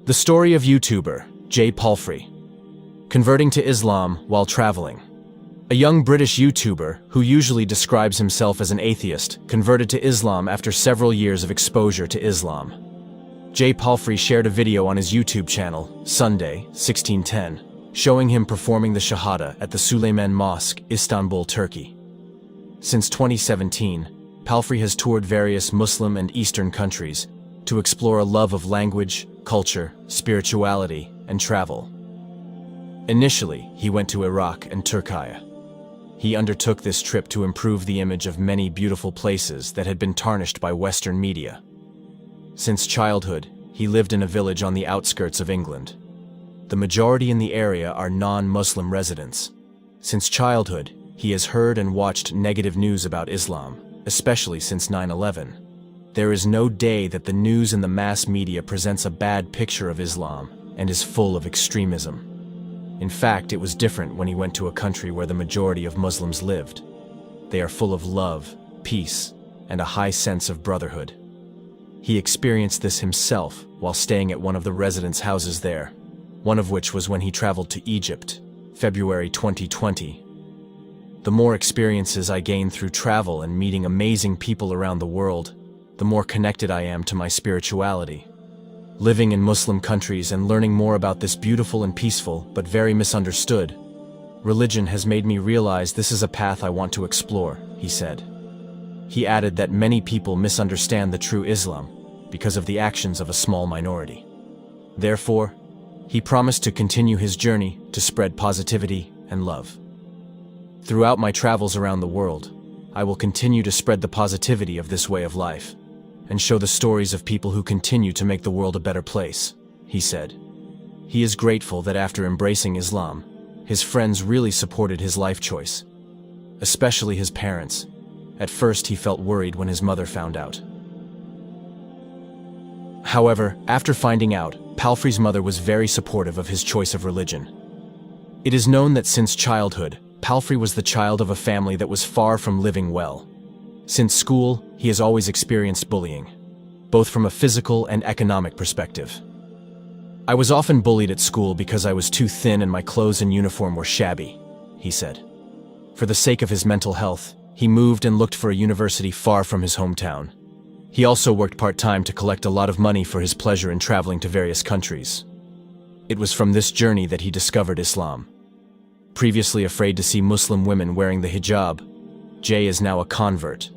The story of YouTuber Jay Palfrey, converting to Islam while traveling. A young British YouTuber, who usually describes himself as an atheist, converted to Islam after several years of exposure to Islam. Jay Palfrey shared a video on his YouTube channel, Sunday, 1610, showing him performing the Shahada at the Süleyman Mosque, Istanbul, Turkey. Since 2017, Palfrey has toured various Muslim and Eastern countries to explore a love of language, culture, spirituality, and travel. Initially, he went to Iraq and Turkey. He undertook this trip to improve the image of many beautiful places that had been tarnished by Western media. Since childhood, he lived in a village on the outskirts of England. The majority in the area are non-Muslim residents. Since childhood, he has heard and watched negative news about Islam, especially since 9/11. There is no day that the news and the mass media presents a bad picture of Islam and is full of extremism. In fact, it was different when he went to a country where the majority of Muslims lived. They are full of love, peace, and a high sense of brotherhood. He experienced this himself while staying at one of the residents' houses there, one of which was when he traveled to Egypt, February 2020. The more experiences I gain through travel and meeting amazing people around the world, the more connected I am to my spirituality. Living in Muslim countries and learning more about this beautiful and peaceful, but very misunderstood religion has made me realize this is a path I want to explore, he said. He added that many people misunderstand the true Islam because of the actions of a small minority. Therefore, he promised to continue his journey to spread positivity and love. Throughout my travels around the world, I will continue to spread the positivity of this way of life and show the stories of people who continue to make the world a better place, he said. He is grateful that after embracing Islam, his friends really supported his life choice, especially his parents. At first, he felt worried when his mother found out. However, after finding out, Palfrey's mother was very supportive of his choice of religion. It is known that since childhood, Palfrey was the child of a family that was far from living well. Since school, he has always experienced bullying, both from a physical and economic perspective. I was often bullied at school because I was too thin and my clothes and uniform were shabby, he said. For the sake of his mental health, he moved and looked for a university far from his hometown. He also worked part-time to collect a lot of money for his pleasure in traveling to various countries. It was from this journey that he discovered Islam. Previously afraid to see Muslim women wearing the hijab, Jay is now a convert.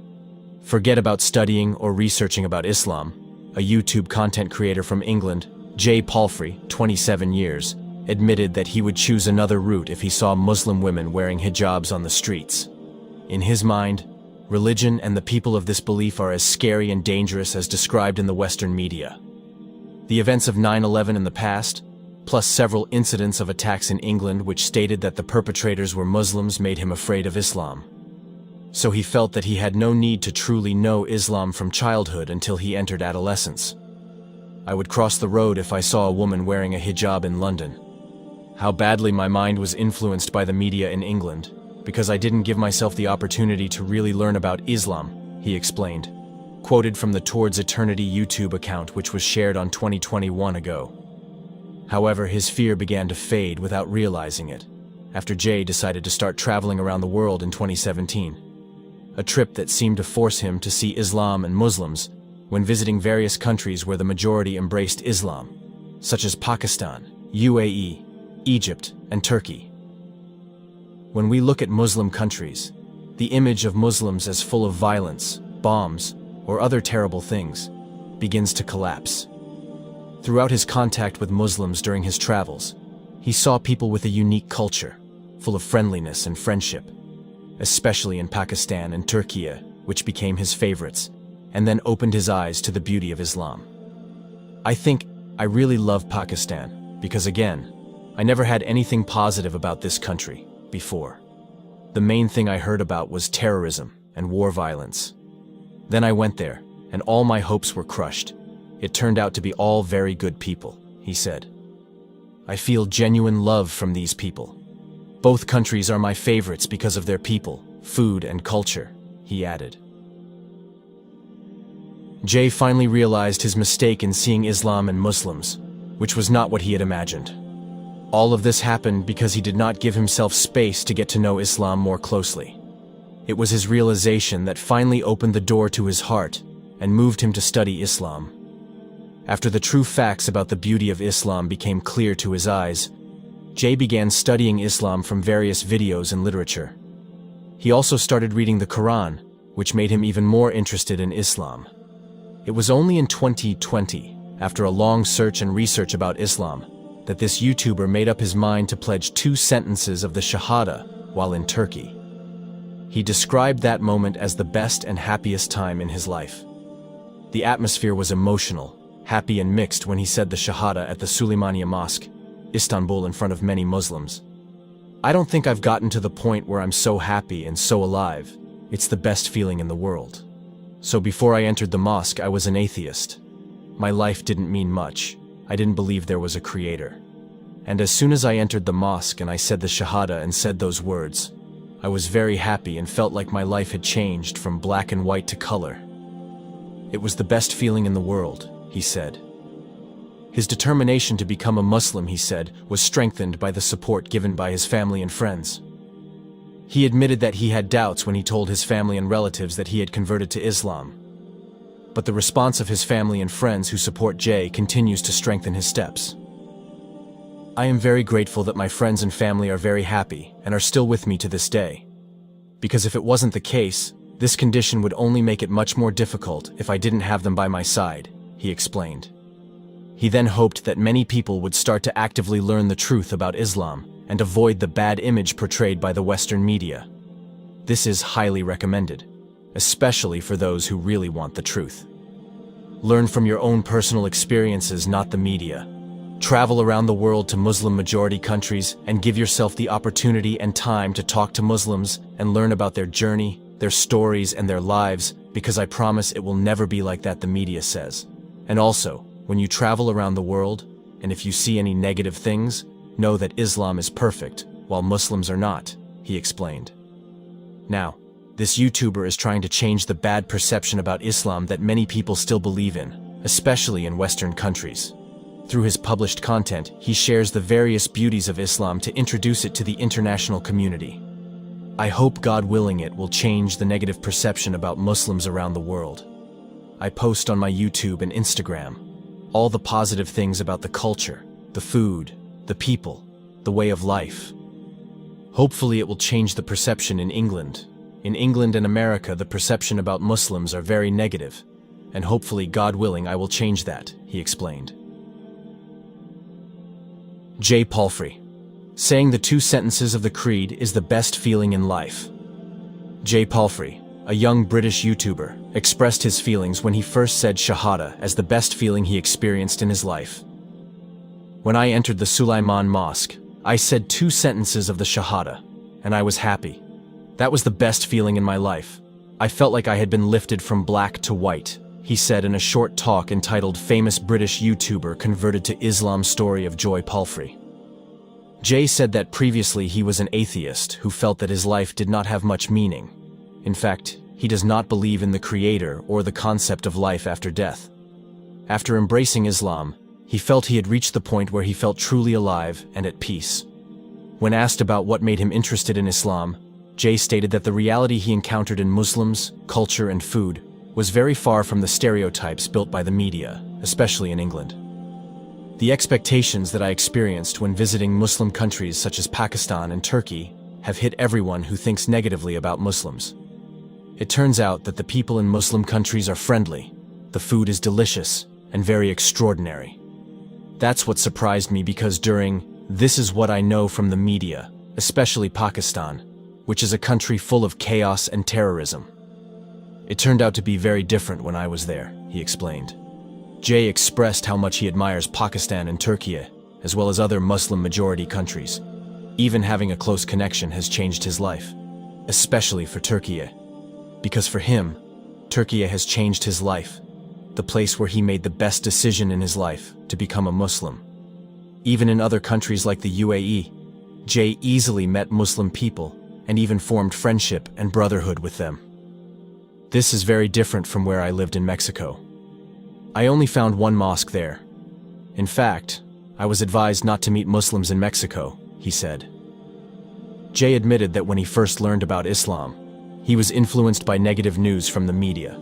Forget about studying or researching about Islam. A YouTube content creator from England, Jay Palfrey, 27 years, admitted that he would choose another route if he saw Muslim women wearing hijabs on the streets. In his mind, religion and the people of this belief are as scary and dangerous as described in the Western media. The events of 9/11 in the past, plus several incidents of attacks in England which stated that the perpetrators were Muslims, made him afraid of Islam. So he felt that he had no need to truly know Islam from childhood until he entered adolescence. I would cross the road if I saw a woman wearing a hijab in London. How badly my mind was influenced by the media in England, because I didn't give myself the opportunity to really learn about Islam, he explained, quoted from the Towards Eternity YouTube account which was shared on 2021 ago. However, his fear began to fade without realizing it, after Jay decided to start traveling around the world in 2017. A trip that seemed to force him to see Islam and Muslims when visiting various countries where the majority embraced Islam, such as Pakistan, UAE, Egypt, and Turkey. When we look at Muslim countries, the image of Muslims as full of violence, bombs, or other terrible things begins to collapse. Throughout his contact with Muslims during his travels, he saw people with a unique culture, full of friendliness and friendship, especially in Pakistan and Turkey, which became his favorites, and then opened his eyes to the beauty of Islam. I think I really love Pakistan because, again, I never had anything positive about this country before. The main thing I heard about was terrorism and war violence. Then I went there, and all my hopes were crushed. It turned out to be all very good people, he said. I feel genuine love from these people. Both countries are my favorites because of their people, food, and culture, he added. Jay finally realized his mistake in seeing Islam and Muslims which was not what he had imagined. All of this happened because he did not give himself space to get to know Islam more closely. It was his realization that finally opened the door to his heart and moved him to study Islam. After the true facts about the beauty of Islam became clear to his eyes, Jay began studying Islam from various videos and literature. He also started reading the Quran, which made him even more interested in Islam. It was only in 2020, after a long search and research about Islam, that this YouTuber made up his mind to pledge 2 sentences of the Shahada while in Turkey. He described that moment as the best and happiest time in his life. The atmosphere was emotional, happy and mixed when he said the Shahada at the Süleymaniye Mosque, Istanbul, in front of many Muslims. "I don't think I've gotten to the point where I'm so happy and so alive. It's the best feeling in the world. So before I entered the mosque, I was an atheist. My life didn't mean much. I didn't believe there was a creator. And as soon as I entered the mosque and I said the Shahada and said those words, I was very happy and felt like my life had changed from black and white to color. It was the best feeling in the world," he said. His determination to become a Muslim, he said, was strengthened by the support given by his family and friends. He admitted that he had doubts when he told his family and relatives that he had converted to Islam. But the response of his family and friends who support Jay continues to strengthen his steps. "I am very grateful that my friends and family are very happy and are still with me to this day. Because if it wasn't the case, this condition would only make it much more difficult if I didn't have them by my side," he explained. He then hoped that many people would start to actively learn the truth about Islam and avoid the bad image portrayed by the Western media. This is highly recommended, especially for those who really want the truth. Learn from your own personal experiences, not the media. Travel around the world to Muslim-majority countries and give yourself the opportunity and time to talk to Muslims and learn about their journey, their stories, and their lives, because I promise it will never be like that the media says. And also, when you travel around the world, and if you see any negative things, know that Islam is perfect, while Muslims are not," he explained. Now, this YouTuber is trying to change the bad perception about Islam that many people still believe in, especially in Western countries. Through his published content, he shares the various beauties of Islam to introduce it to the international community. I hope, God willing, it will change the negative perception about Muslims around the world. I post on my YouTube and Instagram all the positive things about the culture, the food, the people, the way of life. Hopefully it will change the perception in England. In England and America, the perception about Muslims are very negative, and hopefully, God willing, I will change that," he explained. Jay Palfrey. Saying the 2 sentences of the creed is the best feeling in life. Jay Palfrey, a young British YouTuber, expressed his feelings when he first said Shahada as the best feeling he experienced in his life. "When I entered the Süleymaniye Mosque, I said 2 sentences of the Shahada, and I was happy. That was the best feeling in my life. I felt like I had been lifted from black to white," he said in a short talk entitled "Famous British YouTuber Converted to Islam Story of Jay Palfrey." Jay said that previously he was an atheist who felt that his life did not have much meaning. In fact, he does not believe in the Creator or the concept of life after death. After embracing Islam, he felt he had reached the point where he felt truly alive and at peace. When asked about what made him interested in Islam, Jay stated that the reality he encountered in Muslims, culture, and food was very far from the stereotypes built by the media, especially in England. "The expectations that I experienced when visiting Muslim countries such as Pakistan and Turkey have hit everyone who thinks negatively about Muslims. It turns out that the people in Muslim countries are friendly, the food is delicious, and very extraordinary. That's what surprised me because this is what I know from the media, especially Pakistan, which is a country full of chaos and terrorism. It turned out to be very different when I was there," he explained. Jay expressed how much he admires Pakistan and Turkey, as well as other Muslim-majority countries. Even having a close connection has changed his life, especially for Turkey. Because for him, Turkey has changed his life, the place where he made the best decision in his life to become a Muslim. Even in other countries like the UAE, Jay easily met Muslim people and even formed friendship and brotherhood with them. "This is very different from where I lived in Mexico. I only found one mosque there. In fact, I was advised not to meet Muslims in Mexico, he said. Jay admitted that when he first learned about Islam, he was influenced by negative news from the media.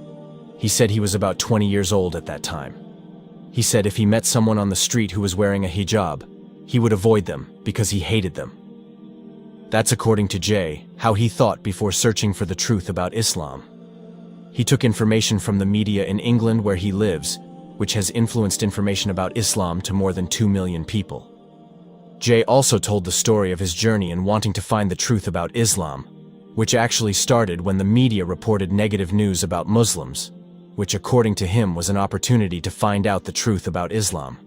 He said he was about 20 years old at that time. He said if he met someone on the street who was wearing a hijab, he would avoid them because he hated them. That's according to Jay, how he thought before searching for the truth about Islam. He took information from the media in England where he lives, which has influenced information about Islam to more than 2 million people. Jay also told the story of his journey in wanting to find the truth about Islam, which actually started when the media reported negative news about Muslims, which according to him was an opportunity to find out the truth about Islam.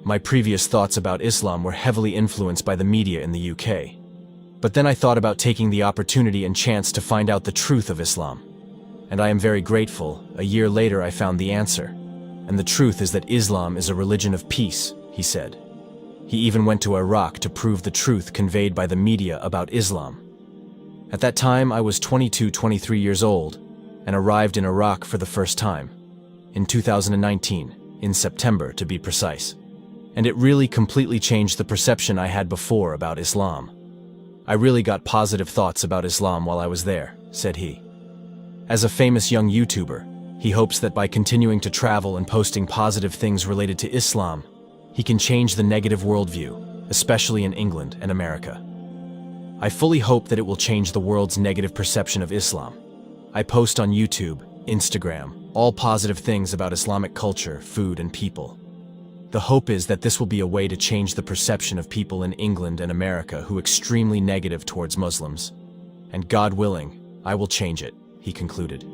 My previous thoughts about Islam were heavily influenced by the media in the UK. But then I thought about taking the opportunity and chance to find out the truth of Islam. And I am very grateful. A year later I found the answer. And the truth is that Islam is a religion of peace, he said. He even went to Iraq to prove the truth conveyed by the media about Islam. At that time I was 23 years old and arrived in Iraq for the first time, in 2019, in September to be precise. And it really completely changed the perception I had before about Islam. I really got positive thoughts about Islam while I was there, said he. As a famous young YouTuber, he hopes that by continuing to travel and posting positive things related to Islam, he can change the negative worldview, especially in England and America. I fully hope that it will change the world's negative perception of Islam. I post on YouTube, Instagram, all positive things about Islamic culture, food, and people. The hope is that this will be a way to change the perception of people in England and America who are extremely negative towards Muslims. And God willing, I will change it, he concluded.